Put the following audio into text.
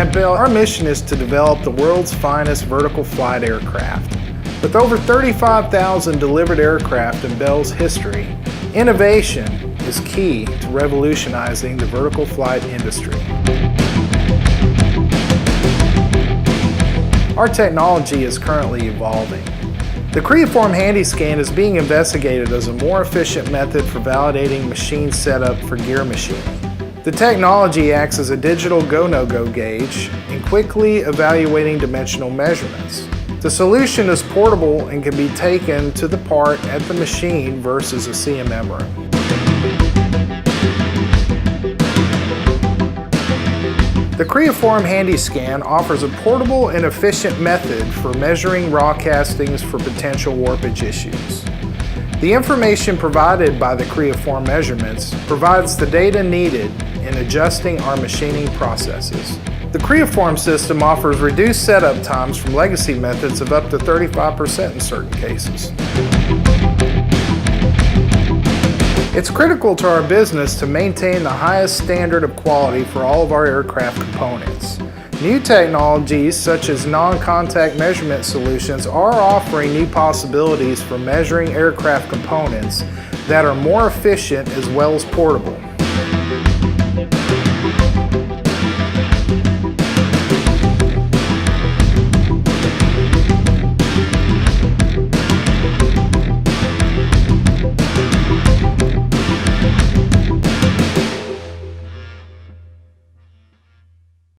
At Bell, our mission is to develop the world's finest vertical flight aircraft. With over 35,000 delivered aircraft in Bell's history, innovation is key to revolutionizing the vertical flight industry. Our technology is currently evolving. The Creaform HandySCAN is being investigated as a more efficient method for validating machine setup for gear machining. The technology acts as a digital go-no-go gauge in quickly evaluating dimensional measurements. The solution is portable and can be taken to the part at the machine versus a CMM room. The Creaform HandySCAN offers a portable and efficient method for measuring raw castings for potential warpage issues. The information provided by the Creaform measurements provides the data needed in adjusting our machining processes. The Creaform system offers reduced setup times from legacy methods of up to 35% in certain cases. It's critical to our business to maintain the highest standard of quality for all of our aircraft components. New technologies such as non-contact measurement solutions are offering new possibilities for measuring aircraft components that are more efficient as well as portable.